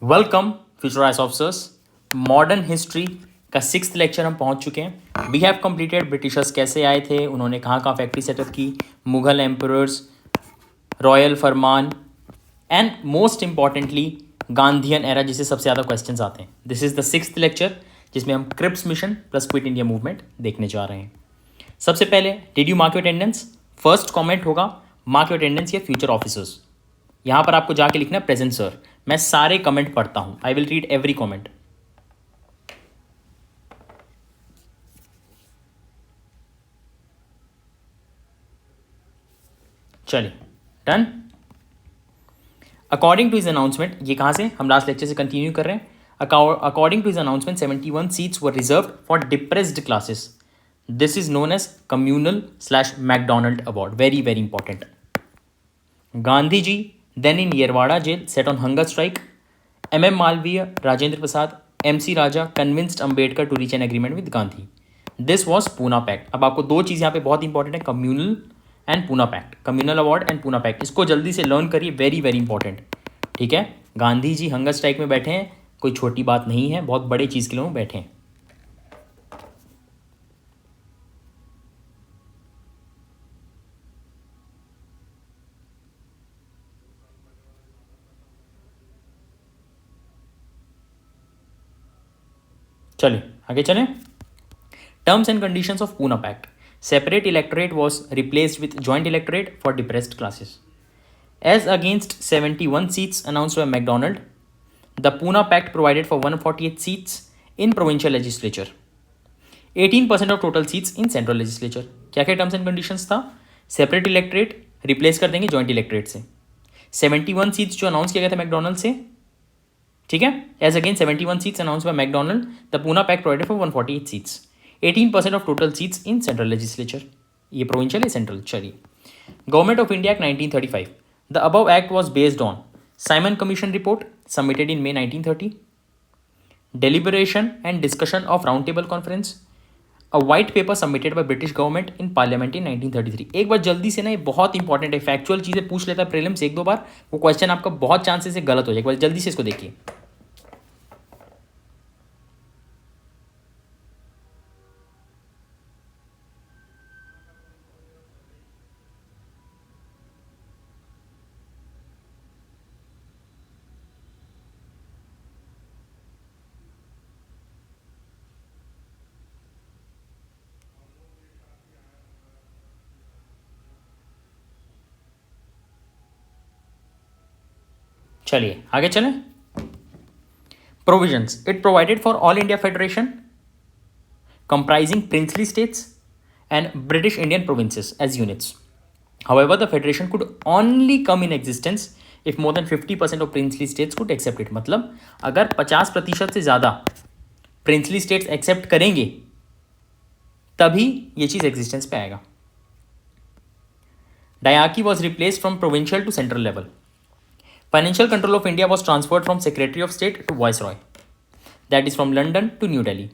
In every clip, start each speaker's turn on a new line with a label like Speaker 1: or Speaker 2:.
Speaker 1: Welcome futurise officers. Modern history का 6th lecture हम पहुंच चुके हैं। वी हैव कंप्लीटेड ब्रिटिशर्स कैसे आए थे, उन्होंने कहाँ कहाँ फैक्ट्री सेटअप की, Mughal emperors, royal Farman and most importantly Gandhian era, जिसे सबसे ज़्यादा क्वेश्चंस आते हैं। This is the 6th lecture जिसमें हम Cripps mission plus quit India movement देखने जा रहे हैं। सबसे पहले, did you mark your attendance? First comment होगा मार्क योर अटेंडेंस या फ्यूचर ऑफिसर्स। यहां पर आपको जाके लिखना है प्रेजेंट सर। मैं सारे कमेंट पढ़ता हूं, I will read every comment. चलिए, done. According to is announcement, ये कहां से हम लास्ट लेक्चर से कंटिन्यू कर रहे हैं। According to is announcement 71 seats were reserved for depressed classes. This is known as communal slash MacDonald award. Very very important. Gandhi ji then in Yerwada jail set on hunger strike. M.M. Malviya, Rajendra Prasad, M.C. Raja convinced Ambedkar to reach an agreement with Gandhi. This was Pune Pact. अब आपको दो चीज़ यहाँ पे बहुत important है, communal and Poona pact, communal award and Poona pact. इसको जल्दी से लर्न करिए, वेरी वेरी इंपॉर्टेंट। ठीक है, गांधी जी हंगर स्ट्राइक में बैठे हैं, कोई छोटी बात नहीं है, बहुत बड़े चीज़ के लिए बैठे हैं। चलिए आगे चलें। Terms and conditions of Pune Pact. Separate electorate was replaced with joint electorate for depressed classes. As against 71 seats announced by MacDonald, the Pune Pact provided for 148 seats in provincial legislature, 18% of total seats in central legislature. क्या क्या terms and conditions था? Separate electorate replace कर देंगे joint electorate से। 71 seats जो announce किया गया था मैकडोनल्ड से, ठीक है, as again 71 seats announced by MacDonald, the Poona pact provided for 148 seats, 18% of total seats in central legislature. ये प्रोविंशियल है, सेंट्रल। चलिए, government of India act 1935। The above act was based on Simon commission report submitted in May 1930, deliberation and discussion of round table conference, a white paper submitted by British government in parliament in 1933। एक बार जल्दी से ना, ये बहुत important है, factual चीज़ें पूछ लेता है प्रीलिम्स एक दो बार, वो क्वेश्चन आपका बहुत चांसेस से गलत हो जाए। एक बार जल्दी से इसको देखिए। चलिए आगे चलें। Provisions, it provided for all India federation comprising princely states and British Indian provinces as units. However, the federation could only come in existence if more than 50% of princely states could accept it. मतलब अगर 50% से ज़्यादा princely states accept करेंगे तभी ये चीज़ existence पे आएगा। Diarchy was replaced from provincial to central level. Financial control of India was transferred from Secretary of State to Viceroy, that is from London to New Delhi.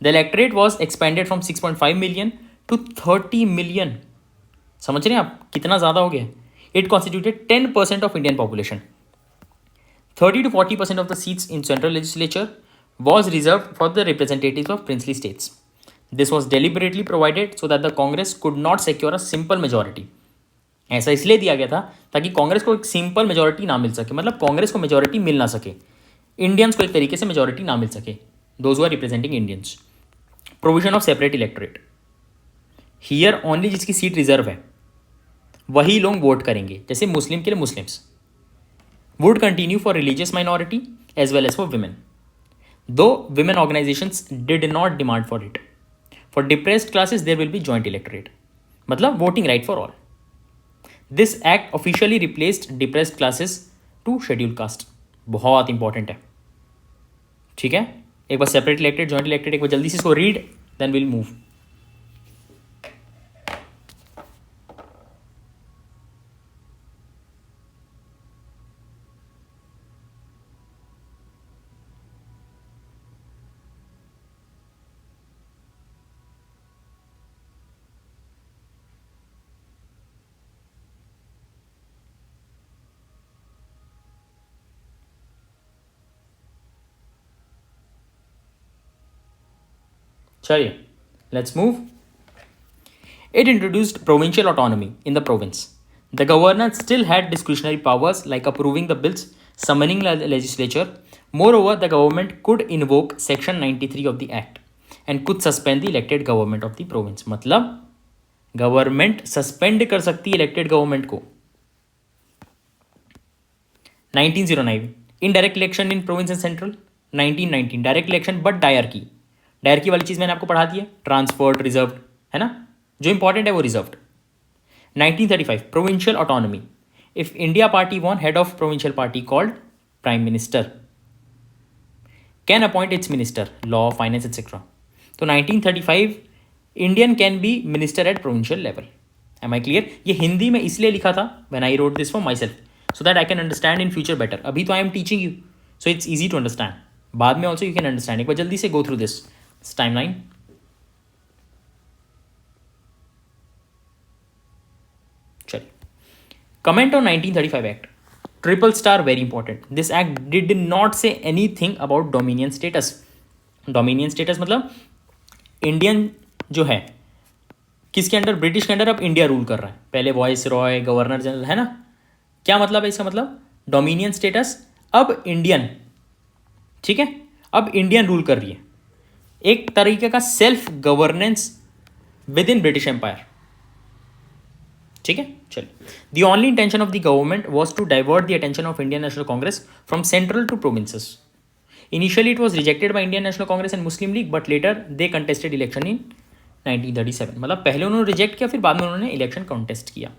Speaker 1: The electorate was expanded from 6.5 million to 30 million. समझ रहे हैं आप कितना ज़्यादा हो गया? It constituted 10% of Indian population. 30 to 40% of the seats in central legislature was reserved for the representatives of princely states. This was deliberately provided so that the Congress could not secure a simple majority. ऐसा इसलिए दिया गया था ताकि कांग्रेस को एक simple majority ना मिल सके, मतलब कांग्रेस को मेजोरिटी मिल ना सके, इंडियंस को एक तरीके से मेजोरिटी ना मिल सके, those who are representing Indians. Provision of separate electorate, here only जिसकी सीट रिजर्व है वही लोग वोट करेंगे, जैसे मुस्लिम के लिए Muslims. Would continue for religious minority as well as for women, though women organisations did not demand for it. For depressed classes there will be joint electorate, मतलब voting right for all. This act officially replaced depressed classes to schedule caste. बहुत important है, ठीक है। एक बार separate elected, joint elected, एक बार जल्दी से इसको रीड, देन विल मूव। चलिए, let's move. It introduced provincial autonomy in the province. The governor still had discretionary powers like approving the bills, summoning the legislature. Moreover, the government could invoke Section 93 of the Act and could suspend the elected government of the province. मतलब government suspend कर सकती है elected government को. 1909 indirect election in province and central. 1919 direct election but dyarchy. Dyarchy वाली चीज मैंने आपको पढ़ा दी है, ट्रांसफर्ड, रिजर्व्ड, है ना. जो इंपॉर्टेंट है वो reserved. 1935 provincial autonomy. If India party won, head of provincial party called prime minister can appoint its minister, law, finance etcetera. तो 1935 Indian can be minister at provincial level. Am I clear? ये हिंदी में इसलिए लिखा था when I wrote this for myself, so that I can understand in future better. अभी तो I am teaching you, so it's easy to understand. बाद में also you can understand. एक बार जल्दी से गो थ्रू दिस टाइमलाइन. चलिए, comment on 1935 act. Triple star, very important. This act did not say anything about dominion status. Dominion status मतलब Indian जो है किसके अंडर, ब्रिटिश के अंडर अब इंडिया रूल कर रहा है. पहले वॉइस रॉय, गवर्नर जनरल, है ना. क्या मतलब है इसका? मतलब डोमिनियन स्टेटस, अब इंडियन, ठीक है, अब इंडियन रूल कर रही है. एक तरीके का self governance within British empire. ठीक है, चलिए. The only intention of the government was to divert the attention of Indian national Congress from central to provinces. Initially, it was rejected by Indian National Congress and Muslim League, but later they contested election in 1937. मतलब पहले उन्होंने reject किया, फिर बाद में उन्होंने election contest किया.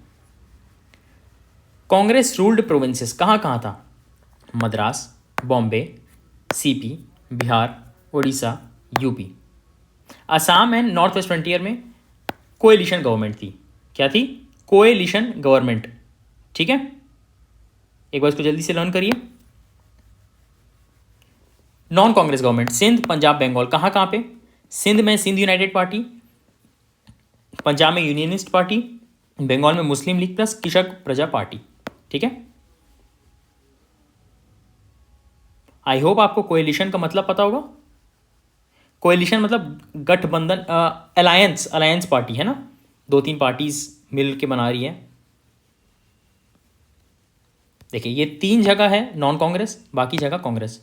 Speaker 1: Congress ruled provinces कहाँ कहाँ था? Madras, Bombay, CP, Bihar, Orissa, UP. Assam and North West Frontier में कोएलिशन गवर्नमेंट थी. क्या थी? Coalition government. ठीक है, एक बार इसको जल्दी से लर्न करिए. Non Congress government, Sindh, Punjab, Bengal. कहाँ कहाँ पे? सिंध में सिंध यूनाइटेड पार्टी, पंजाब में यूनियनिस्ट पार्टी, बंगाल में मुस्लिम लीग प्लस कृषक प्रजा पार्टी. ठीक है, आई होप आपको कोएलिशन का मतलब पता होगा. कोएलिशन मतलब गठबंधन, अलायंस पार्टी, है ना. 2-3 पार्टीज मिल के बना रही है. देखिए, ये 3 जगह है नॉन कांग्रेस, बाकी जगह Congress.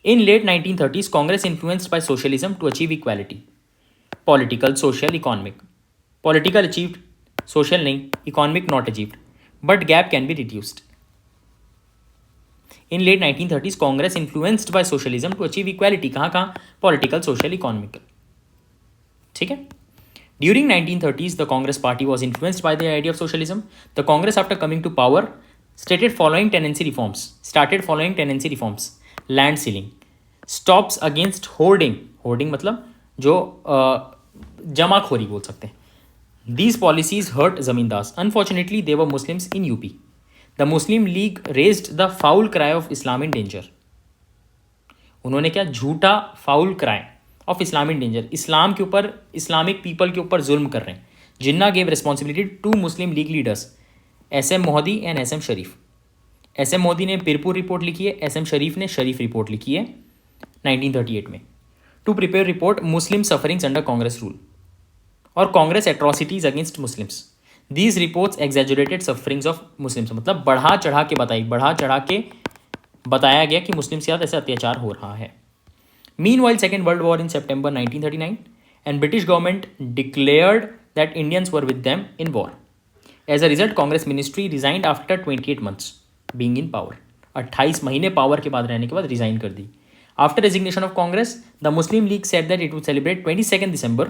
Speaker 1: In late 1930s, Congress influenced by socialism to achieve equality. Political, social, economic. Political achieved, social नहीं, economic not achieved. But gap can be reduced. In late 1930s, Congress influenced by socialism to achieve equality. कहाँ कहाँ? Political, social, economic. ठीक है? During 1930s, the Congress party was influenced by the idea of socialism. The Congress, after coming to power, started following tenancy reforms. Land ceiling, stops against hoarding. Hoarding मतलब जो जमाखोरी बोल सकते हैं. These policies hurt zamindars. Unfortunately they were Muslims in UP. The Muslim League raised the foul cry of Islam in danger. उन्होंने क्या? झूठा foul cry of Islam in danger. इस्लाम के ऊपर, इस्लामिक पीपल के ऊपर जुल्म कर रहे हैं. Jinnah gave responsibility to Muslim League leaders, SM Modi and SM Sharif. SM Modi ने पिरपुर रिपोर्ट लिखी है, SM शरीफ ने शरीफ रिपोर्ट लिखी है 1938 में. To prepare report Muslim sufferings under Congress rule और Congress atrocities against Muslims. These reports exaggerated sufferings of Muslims. मतलब बढ़ा चढ़ा के बताया गया कि मुस्लिम के साथ ऐसा अत्याचार हो रहा है. Meanwhile second world war in September 1939 and British government declared that Indians were with them in war. As a result, Congress ministry resigned after 28 months being in power. 28 महीने पावर के बाद रहने के बाद रिजाइन कर दी. After resignation of Congress, the Muslim League said that it would celebrate 22 December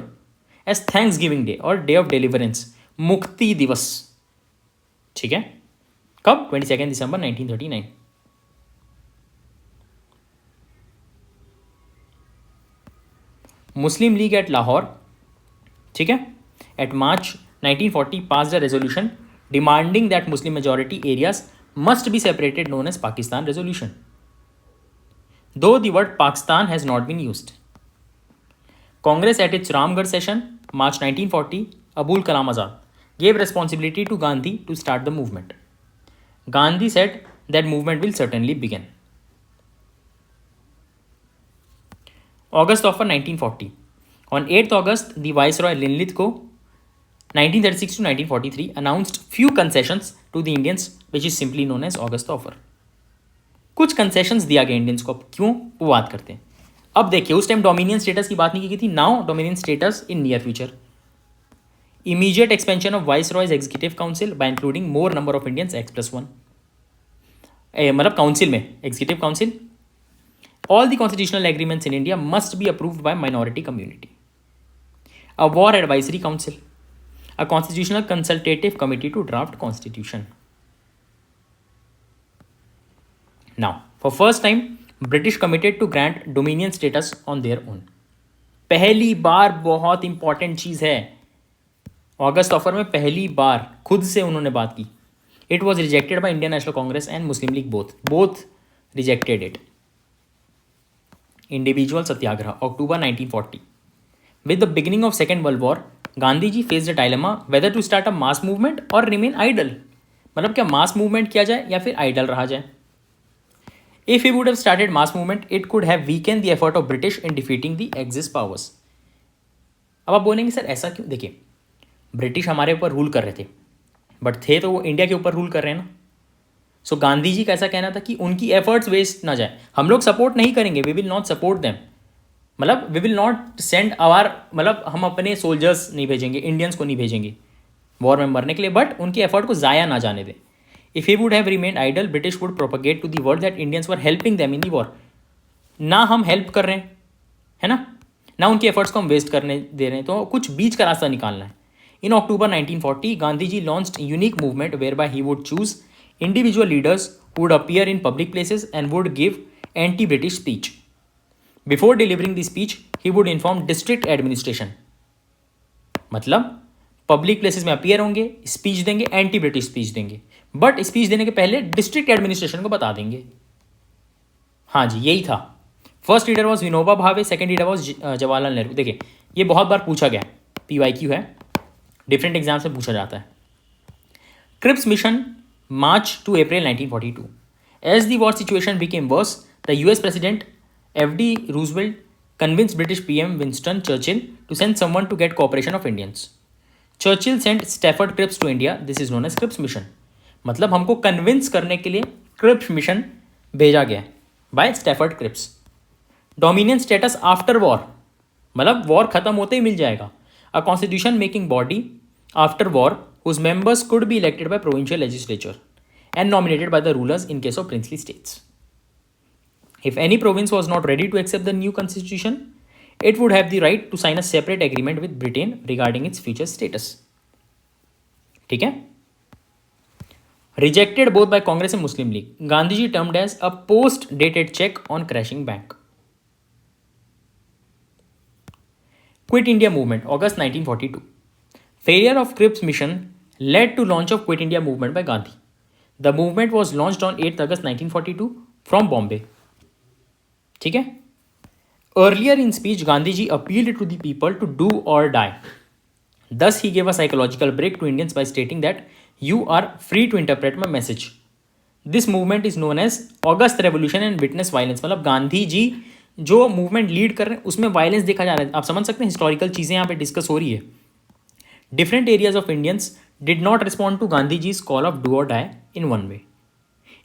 Speaker 1: as thanks giving day और day of deliverance, मुक्ति दिवस. ठीक है, कब? 22 December 1939. Muslim League at Lahore, ठीक है, at March 1940 passed a resolution demanding that Muslim majority areas must be separated, known as Pakistan Resolution. Though the word Pakistan has not been used. Congress at its Ramgarh session, March 1940, Abul Kalam Azad gave responsibility to Gandhi to start the movement. Gandhi said that movement will certainly begin. August offer 1940. On 8th August, the Viceroy Linlithgow 1936 to 1943 announced few concessions to the Indians, which is simply known as August offer. कुछ concessions दिया गया Indians को. क्यों, वो बात करते हैं. अब देखिए, उस टाइम डोमिनियन स्टेटस की बात नहीं की थी. Now dominion status in near future. Immediate expansion of viceroys executive council bye including more number of Indians X+1. मतलब काउंसिल में executive council. All the constitutional agreements in India must be approved by minority community. A war advisory council. A constitutional consultative committee to draft constitution. Now, for first time, British committed to grant dominion status on their own. पहली बार, बहुत important चीज है, अगस्त offer में पहली बार खुद से उन्होंने बात की. It was rejected by Indian National Congress and Muslim League both rejected it. Individual Satyagraha, October 1940. With the beginning of Second World War, Gandhiji faced a dilemma whether to start a mass movement or remain idle. मतलब क्या mass movement किया जाए या फिर idol रहा जाए. If he would have started mass movement, it could have weakened the effort of British in defeating the Axis powers. अब आप बोलेंगे सर ऐसा क्यों. देखिए, ब्रिटिश हमारे ऊपर रूल कर रहे थे, बट थे तो वो इंडिया के ऊपर रूल कर रहे हैं ना. सो गांधी जी का ऐसा कहना था कि उनकी एफर्ट्स वेस्ट ना जाए. हम लोग सपोर्ट नहीं करेंगे, we will not support them. मतलब we will not send our, मतलब हम अपने सोल्जर्स नहीं भेजेंगे, इंडियंस को नहीं भेजेंगे वॉर में मरने के लिए, बट उनके एफर्ट को ज़ाया ना जाने दें. If he would have remained idle, British would propagate to the world that Indians were helping them in the war. ना हम हेल्प कर रहे हैं, है ना उनके एफर्ट्स को हम वेस्ट करने दे रहे हैं. तो कुछ बीच का रास्ता निकालना है. In October 1940, Gandhi ji launched unique movement whereby he would choose individual leaders who would appear in public places and would give anti-British speech. Before delivering the speech, he would inform district administration. मतलब public places में appear होंगे, speech देंगे, anti British speech देंगे, but speech देने के पहले district administration को बता देंगे. हाँ जी, यही था. First leader was Vinoba Bhave, second leader was Jawaharlal Nehru. देखिए, ये बहुत बार पूछा गया, PYQ है, डिफरेंट एग्जाम्स में पूछा जाता है. Cripps mission, March to April 1942. As the war situation became worse, the US President F.D. Roosevelt convinced British PM Winston Churchill to send someone to get cooperation of Indians. Churchill sent Stafford Cripps to India. This is known as Cripps Mission. मतलब हमको convince करने के लिए Cripps mission भेजा गया by Stafford Cripps. Dominion status after war, मतलब war खत्म होते ही मिल जाएगा. A constitution making body after war whose members could be elected by provincial legislature and nominated by the rulers in case of princely states. If any province was not ready to accept the new constitution, it would have the right to sign a separate agreement with Britain regarding its future status. ठीक है? Rejected both by Congress and Muslim League. Gandhiji termed as a post-dated check on crashing bank. Quit India movement, August 1942. Failure of Cripps mission led to launch of Quit India movement by Gandhi. The movement was launched on 8th August 1942 from Bombay. ठीक है? Earlier in speech, Gandhi ji appealed to the people to do or die. Thus, he gave a psychological break to Indians by stating that you are free to interpret my message. This movement is known as August Revolution and Witness Violence. मतलब गांधी जी जो movement lead कर रहे हैं उसमें violence देखा जा रहा है. आप समझ सकते हैं, हिस्टोरिकल चीज़ें यहाँ पे डिस्कस हो रही है. Different areas of Indians did not respond to Gandhiji's call of do or die in one way.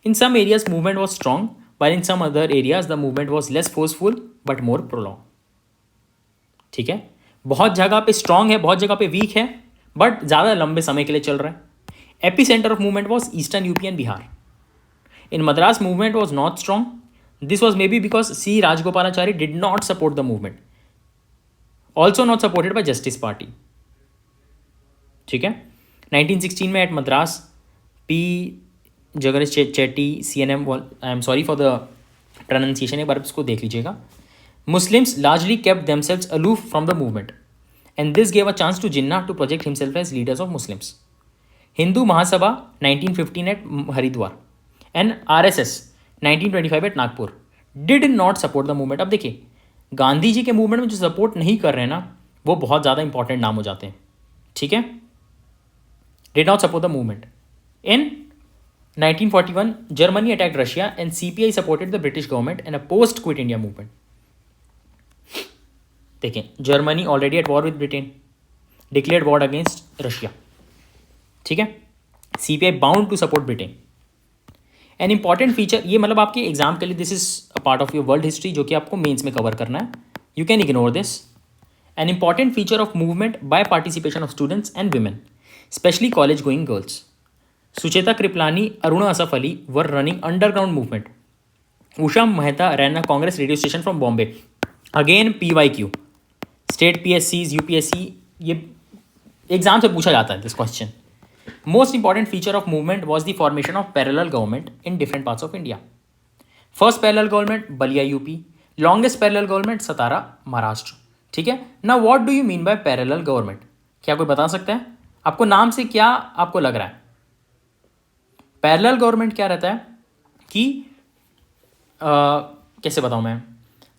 Speaker 1: In some areas, movement was strong, while in some other areas, the movement was less forceful but more prolonged. ठीक है, बहुत जगह पे strong है, बहुत जगह पे week है, बट ज़्यादा लंबे समय के लिए चल रहा है. Epicenter of movement was Eastern UP and Bihar. In Madras, movement was not strong. This was maybe because C. Rajgopalachari did not support the movement. Also not supported by Justice Party. ठीक है. 1916 में at Madras, P. Jagdish Chetty, CNM, I am sorry for the pronunciation, एक बार इसको देख लीजिएगा. Muslims largely kept themselves aloof from the movement and this gave a chance to Jinnah to project himself as leaders of Muslims. Hindu Mahasabha 1915 at Haridwar and RSS 1925 at Nagpur did not support the movement. अब देखिए, गांधी जी के movement में जो support नहीं कर रहे हैं ना, वो बहुत ज़्यादा इंपॉर्टेंट नाम हो जाते हैं. ठीक है, did not support the movement. In 1941, Germany attacked Russia and CPI supported the British government and opposed Quit India movement. देखें, Germany already at war with Britain, declared war against Russia, ठीक है, CPI bound to support Britain. An important feature, ये मतलब आपके exam के लिए this is a part of your world history जो कि आपको मेंस में कवर करना है, you can ignore this. An important feature of movement by participation of students and women, specially college going girls. Sucheta Kripalani, Aruna Asaf Ali were running underground movement. Usha Mehta ran a Congress radio station from Bombay. Again PYQ, state PSCs, UPSC, ये exam से पूछा जाता है this question. Most important feature of movement was the formation of parallel government in different parts of India. First parallel government Ballia UP, longest parallel government सतारा महाराष्ट्र, ठीक है। Now what do you mean by parallel government? क्या कोई बता सकता है? आपको नाम से क्या आपको लग रहा है? पैरेलल गवर्नमेंट क्या रहता है कि कैसे बताऊं मैं,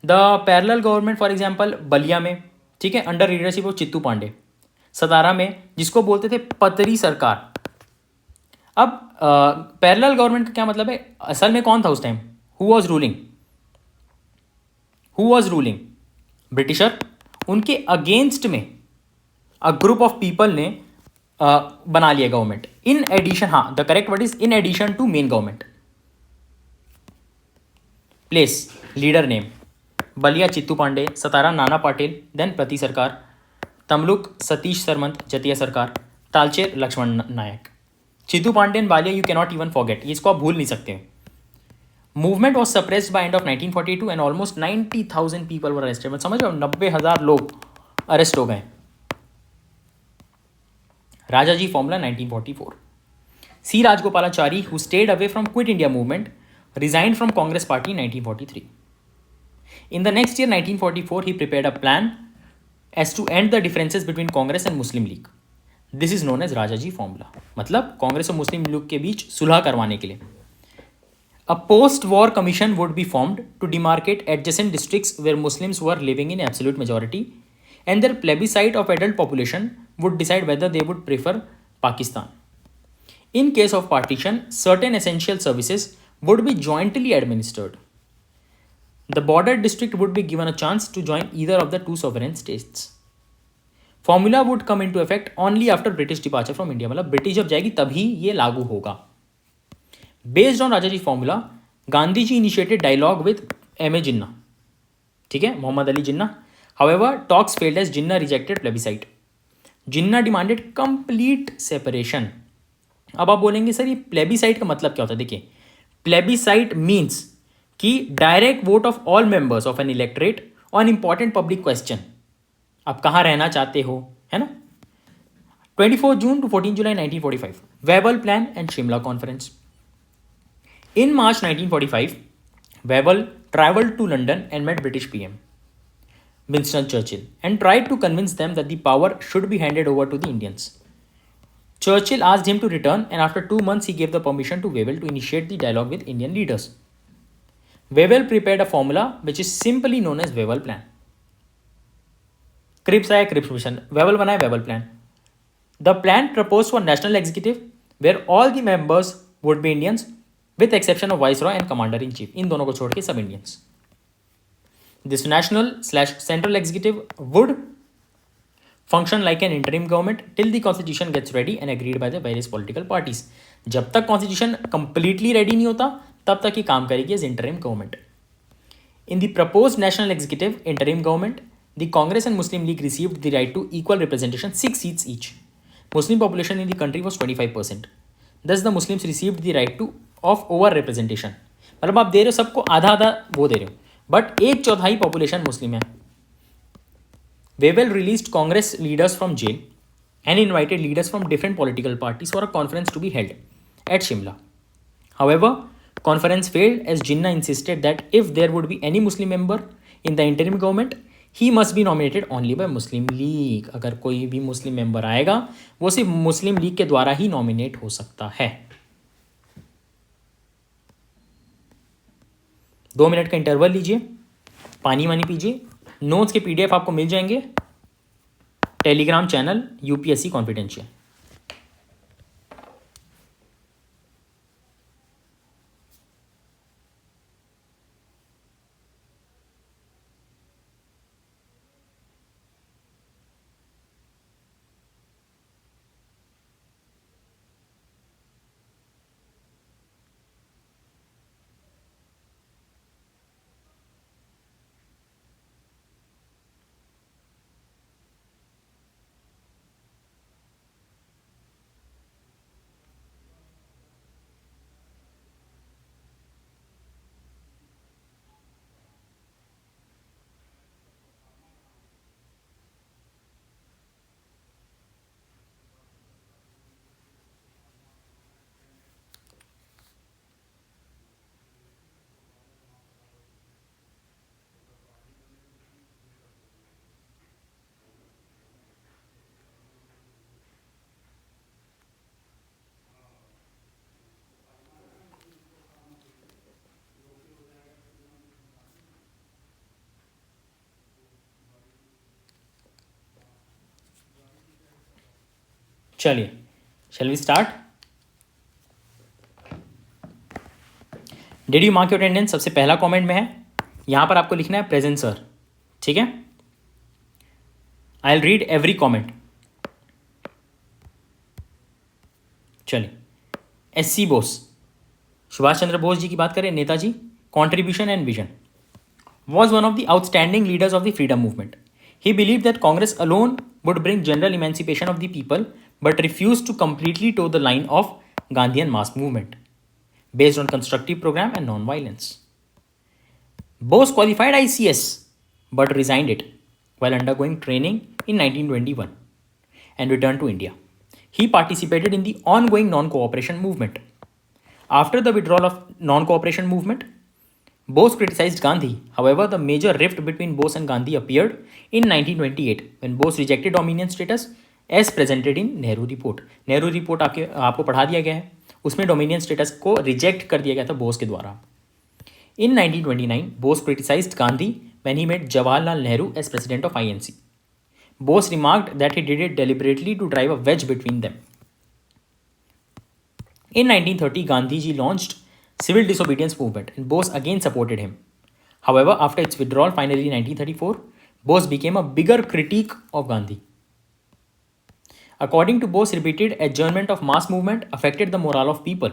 Speaker 1: the parallel government for example Ballia में, ठीक है, under leadership of Chittu Pande, Satara में जिसको बोलते थे पतरी सरकार। अब पैरेलल गवर्नमेंट का क्या मतलब है, असल में कौन था उस time, who was ruling, Britisher, उनके अगेंस्ट में अ ग्रुप ऑफ पीपल ने बना लिया गवर्नमेंट इन एडिशन, हाँ the correct word is in addition to main government. Place, leader name, Ballia Chittu Pande, Satara Nana Patil, then प्रति सरकार, तमलुक सतीश सरमंत Jatiya Sarkar, Talcher Laxman Nayak. Chittu Pande and Ballia you cannot even forget, इसको आप भूल नहीं सकते। Movement was suppressed by end of 1942 and almost 90,000 people were arrested. मतलब समझ लो 90,000 लोग अरेस्ट हो गए। Rajaji formula 1944। C Rajagopalachari who stayed away from quit India movement resigned from Congress Party in 1943. In the next year 1944 he prepared a plan as to end the differences between Congress and Muslim League. This is known as Rajaji formula. मतलब कांग्रेस और मुस्लिम league के बीच सुलह करवाने के लिए a post-war commission would be formed to demarcate adjacent districts where Muslims were living in absolute majority, and their plebiscite of adult population would decide whether they would prefer Pakistan. In case of partition, certain essential services would be jointly administered. The border district would be given a chance to join either of the two sovereign states. Formula would come into effect only after British departure from India. मतलब British जब जाएगी तभी ये लागू होगा। Based on Rajaji formula, Gandhi ji initiated dialogue with M.A. Jinnah, ठीक है, Mohammad Ali Jinnah. However, talks failed as Jinnah rejected plebiscite. Jinnah demanded complete separation. अब आप बोलेंगे सर ये प्लेबिसाइट का मतलब क्या होता है? देखिए, प्लेबिसाइट मीन्स कि direct vote of all members of an electorate on important public question. आप कहाँ रहना चाहते हो, है ना। 24 June to 14 July 1945, Wavell plan and Shimla conference. In March 1945, Wavell traveled to London and met British PM Winston Churchill and tried to convince them that the power should be handed over to the Indians. Churchill asked him to return, and after 2 months he gave the permission to Wavell to initiate the dialogue with Indian leaders. Wavell prepared a formula which is simply known as Wavell Plan. Cripps आया Cripps Mission, Wavell बनाया Wavell Plan. The plan proposed for national executive where all the members would be Indians with exception of Viceroy and Commander-in-Chief. इन दोनों को छोड़ के सब Indians. This national/central executive would function like an interim government till the constitution gets ready and agreed by the various political parties. जब तक constitution completely ready नहीं होता तब तक ही काम करेगी as interim government. In the proposed national executive interim government, the Congress and Muslim League received the right to equal representation, 6 seats each. Muslim population in the country was 25%. Thus the Muslims received the right to of over representation. मतलब आप दे रहे हो सबको आधा आधा वो दे रहे हो, बट 1/4 पॉपुलेशन मुस्लिम है। Wavell released Congress leaders from jail and invited leaders from different political parties for a conference to be held at Shimla. However, conference failed as Jinnah insisted that if there would be any Muslim member in the interim government, he must be nominated only by Muslim League. अगर कोई भी मुस्लिम member आएगा वो सिर्फ मुस्लिम league के द्वारा ही nominate हो सकता है। 2 मिनट का इंटरवल लीजिए, पानी वानी पीजिए। नोट्स के PDF आपको मिल जाएंगे टेलीग्राम चैनल UPSC कॉन्फिडेंशियल। चलिए, shall we start? Did you mark your attendance? सबसे पहला कमेंट में है, यहाँ पर आपको लिखना है प्रेजेंट सर, ठीक है? आई विल रीड एवरी कॉमेंट. चलिए, एस.सी. बोस, सुभाष चंद्र बोस जी की बात करें, Netaji, contribution and vision. Was one of the outstanding leaders of the freedom movement. He believed that Congress alone would bring general emancipation of the people, but refused to completely toe the line of Gandhian mass movement, based on constructive program and non-violence. Bose qualified ICS, but resigned it while undergoing training in 1921 and returned to India. He participated in the ongoing non-cooperation movement. After the withdrawal of non-cooperation movement, Bose criticized Gandhi. However, the major rift between Bose and Gandhi appeared in 1928 when Bose rejected dominion status as presented in Nehru Report. Nehru Report आपको पढ़ा दिया गया है, उसमें dominion status को reject कर दिया गया था बोस के द्वारा. In 1929, Bose criticized Gandhi when he met Jawaharlal Nehru as president of INC. Bose remarked that he did it deliberately to drive a wedge between them. In 1930, Gandhi ji launched civil disobedience movement and Bose again supported him. However, after its withdrawal finally in 1934, Bose became a bigger critique of Gandhi. According to Bose, repeated adjournment of mass movement affected the morale of people.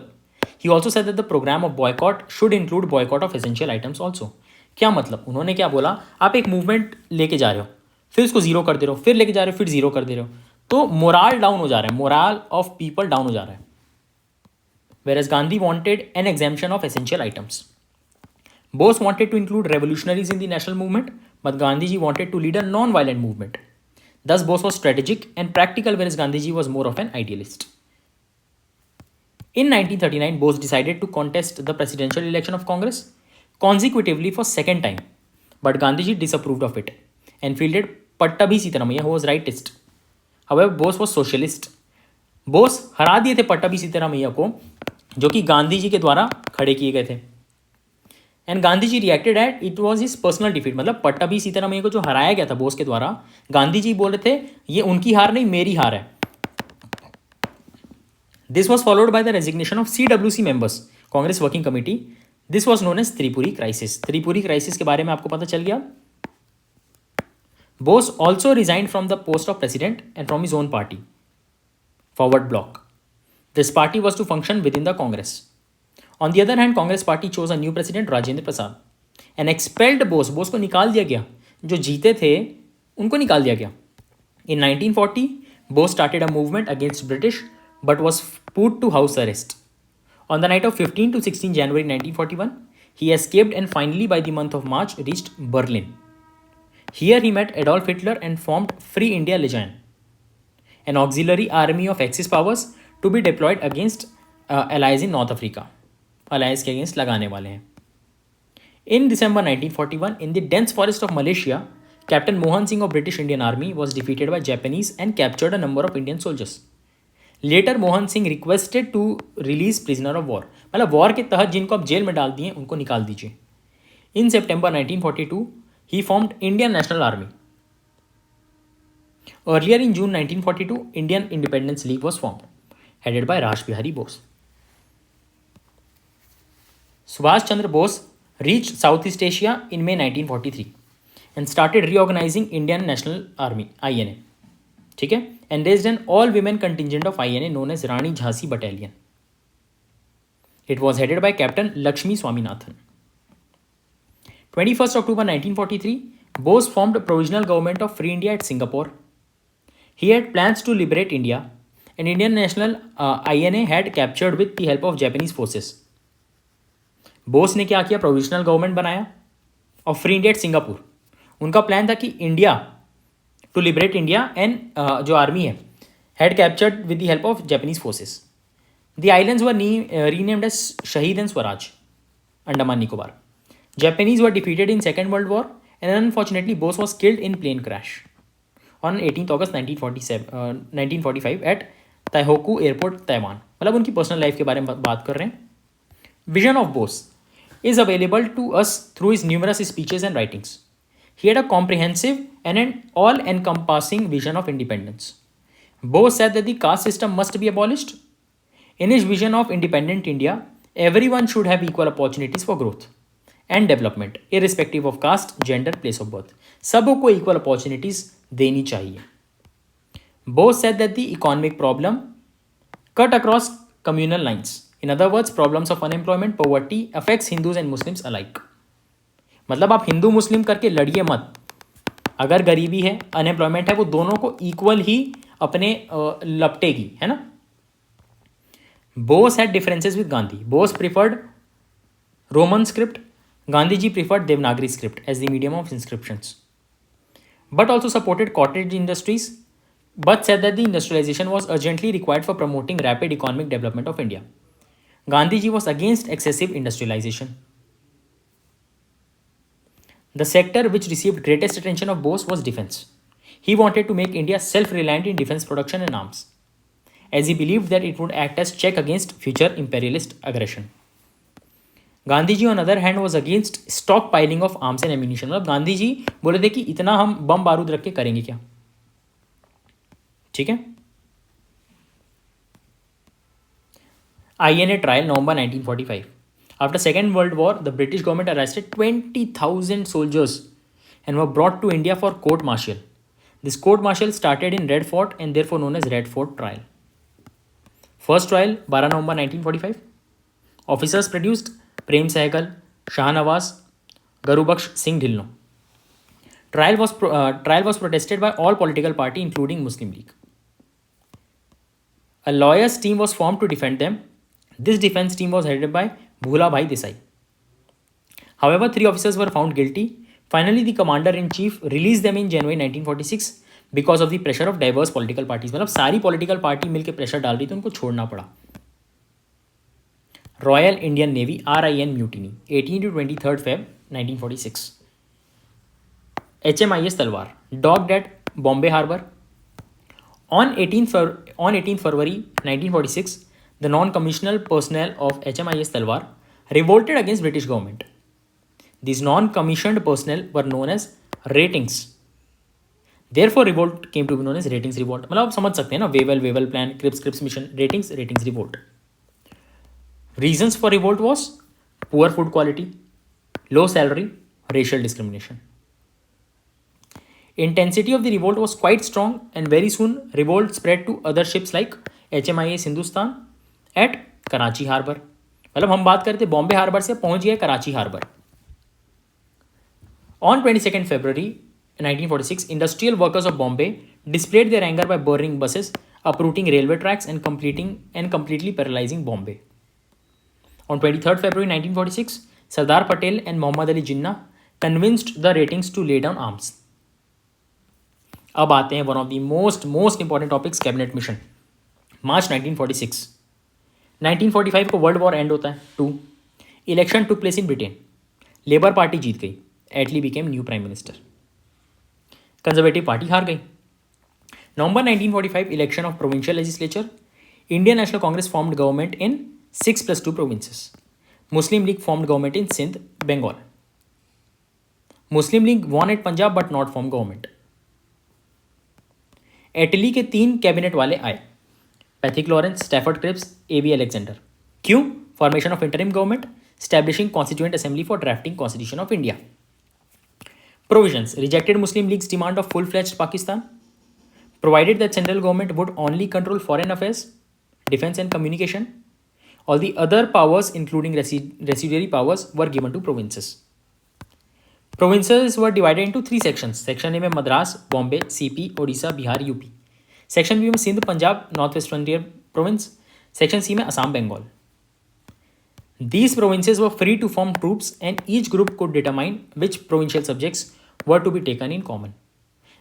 Speaker 1: He also said that the program of boycott should include boycott of essential items also. क्या मतलब, उन्होंने क्या बोला, आप एक movement लेके जा रहे हो, फिर उसको जीरो कर दे रहे हो, फिर लेके जा रहे हो, फिर जीरो कर दे रहे हो, तो मोराल डाउन हो जा रहा है, मोराल ऑफ पीपल डाउन हो जा रहा है. Whereas Gandhi wanted an exemption of essential items. Bose wanted to include revolutionaries in the national movement, but Gandhiji wanted to lead a non-violent movement. Thus, Bose was strategic and practical, whereas Gandhiji was more of an idealist. In 1939, Bose decided to contest the presidential election of Congress consecutively for second time, but Gandhiji disapproved of it and fielded Pattabhi Sitaramaiya, who was rightist. However, Bose was socialist. Bose हरा दिए थे पट्टाभी सीतारामैया को, जो कि गांधी जी के द्वारा खड़े किए गए थे. And Gandhi ji reacted at it was his personal defeat. मतलब पट्टाभी सीतारामैया को जो हराया गया था बोस के द्वारा, गांधी जी बोल रहे थे ये उनकी हार नहीं, मेरी हार है. This was followed by the resignation of CWC members, Congress working committee. This was known as Tripuri crisis. Tripuri crisis के बारे में आपको पता चल गया. Bose also resigned from the post of president and from his own party, Forward Bloc. This party was to function within the Congress. On the other hand, Congress party chose a new president, Rajendra Prasad, and expelled Bose. Bose को निकाल दिया गया, जो जीते थे उनको निकाल दिया गया. In 1940, Bose started a movement against British, but was put to house arrest. On the night of 15 to 16 January 1941, he escaped and finally by the month of March reached Berlin. Here he met Adolf Hitler and formed Free India Legion, an auxiliary army of Axis powers to be deployed against allies in North Africa. Allies के against लगाने वाले हैं. In December 1941, in the dense forest of Malaysia, Captain Mohan Singh of British Indian Army was defeated by Japanese and captured a number of Indian soldiers. Later, Mohan Singh requested to release prisoner of war. मतलब war के तहत जिनको आप jail में डाल दिए उनको निकाल दीजिए. In September 1942, he formed Indian National Army. Earlier in June 1942, Indian Independence League was formed, headed by Raj Bihari Bose. Subhash Chandra Bose reached Southeast Asia in May 1943 and started reorganizing Indian National Army (INA). ठीक है, and raised an all-women contingent of INA known as Rani Jhansi Battalion. It was headed by Captain Lakshmi Swaminathan. 21st October 1943, Bose formed a provisional government of Free India at Singapore. He had plans to liberate India, and Indian National INA had captured with the help of Japanese forces. Bose ने क्या किया, provisional government बनाया और free India at Singapore. उनका plan था कि India to liberate India and जो army है had captured with the help of Japanese forces. The islands were renamed as Shaheed and Swaraj, Andaman Nicobar. Japanese were defeated in Second World War, and unfortunately Bose was killed in plane crash on 18th August 1945 at Taihoku Airport, Taiwan. मतलब उनकी personal life के बारे में बात कर रहे हैं. Vision of Bose is available to us through his numerous speeches and writings. He had a comprehensive and an all-encompassing vision of independence. Bose said that the caste system must be abolished. In his vision of independent India, everyone should have equal opportunities for growth and development, irrespective of caste, gender, place of birth. सबको equal opportunities देनी चाहिए. Bose said that the economic problem cut across communal lines. In other words, problems of unemployment, poverty affects Hindus and Muslims alike. मतलब आप हिंदू मुस्लिम करके लड़िए मत. अगर गरीबी है, अनएम्प्लॉयमेंट है, वो दोनों को इक्वल ही अपने लपटेगी, है ना. Bose had differences with Gandhi. Bose preferred Roman script. Gandhiji preferred Devanagari script as the medium of inscriptions, but also supported cottage industries, but said that the industrialization was urgently required for promoting rapid economic development of India. Gandhiji was against excessive industrialization. The sector which received greatest attention of Bose was defense. He wanted to make India self-reliant in defense production and arms, as he believed that it would act as check against future imperialist aggression. Gandhi on other hand was against stockpiling of arms and ammunition. मतलब गांधी जी बोले थे कि इतना हम बम बारूद रख के करेंगे क्या. ठीक है. INA trial November 1945. After Second World War, the British government arrested 20,000 soldiers and were brought to India for court-martial. This court-martial started in Red Fort and therefore known as Red Fort trial. First trial 12 November 1945. Officers produced Prem Sehgal, Shah Nawaz, Garubaksh Singh Dhillon. Trial was protested by all political parties, including Muslim League. A lawyers team was formed to defend them. This defense team was headed by Bhula Bhai Desai. However, 3 officers were found guilty. Finally, the commander-in-chief released them in January 1946 because of the pressure of diverse political parties. मतलब सारी political party मिलकर pressure डाल रही थी, उनको छोड़ना पड़ा. Royal Indian Navy RIN mutiny 18 to 23rd Feb 1946. HMIS Talwar docked at Bombay Harbour. On 18th February 1946, the non-commissional personnel of HMIS Talwar revolted against British government. These non-commissioned personnel were known as ratings. Therefore, revolt came to be known as ratings revolt. मतलब आप समझ सकते हैं ना, Wavell plan, Cripps mission, ratings revolt. Reasons for revolt was poor food quality, low salary, racial discrimination. Intensity of the revolt was quite strong and very soon revolt spread to other ships like HMIS Hindustan at Karachi Harbour. मतलब हम बात करते Bombay harbour से पहुंच गए Karachi harbour. On 22nd February 1946, industrial workers of Bombay displayed their anger by burning buses, uprooting railway tracks and completely paralyzing Bombay. On 23rd February 1946, Sardar Patel and Muhammad Ali Jinnah convinced the ratings to lay down arms. अब आते हैं one of the most important topics, cabinet mission. March 1946. 1945 को world war and होता है. 2. Election took place in Britain. Labour Party जीत गई. Attlee became new prime minister. Conservative party हार गई. November 1945 election of provincial legislature. Indian national Congress formed government in 6+2 provinces. Muslim League formed government in Sindh, Bengal. Muslim League won at Punjab but not formed government. Attlee के 3 cabinet वाले आए. Pethick Lawrence, Stafford Cripps, A.B. Alexander. क्यों? Formation of interim government, establishing constituent assembly for drafting constitution of India. Provisions rejected Muslim League's demand of full-fledged Pakistan, provided that central government would only control foreign affairs, defense and communication. All the other powers, including residuary powers, were given to provinces. Provinces were divided into 3 sections. Section A में Madras, Bombay, CP, Odisha, Bihar, UP. Section B में Sindh, Punjab, Northwest Frontier Province. Section C में Assam, Bengal. These provinces were free to form troops and each group could determine which provincial subjects were to be taken in common.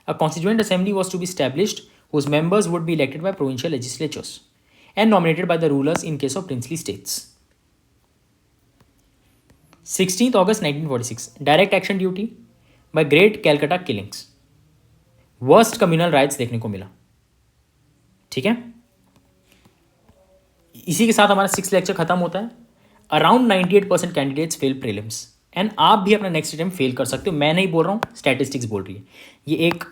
Speaker 1: A constituent assembly was to be established whose members would be elected by provincial legislatures and nominated by the rulers in case of princely states. 16th August 1946, direct action duty by Great Calcutta Killings. Worst communal riots देखने को मिला. ठीक है, इसी के साथ हमारा 6th lecture खत्म होता है. Around 98% candidates fail prelims and आप भी अपना नेक्स्ट अटेम्प्ट फेल कर सकते हो. मैं नहीं बोल रहा हूँ, स्टैटिस्टिक्स बोल रही है. ये एक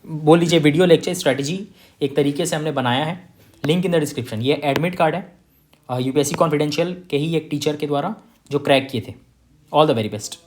Speaker 1: बोल लीजिए वीडियो लेक्चर स्ट्रैटेजी एक तरीके से हमने बनाया है, लिंक इन द डिस्क्रिप्शन। ये एडमिट कार्ड है यूपीएससी कॉन्फिडेंशियल के ही एक टीचर के द्वारा जो क्रैक किए थे। All the very best.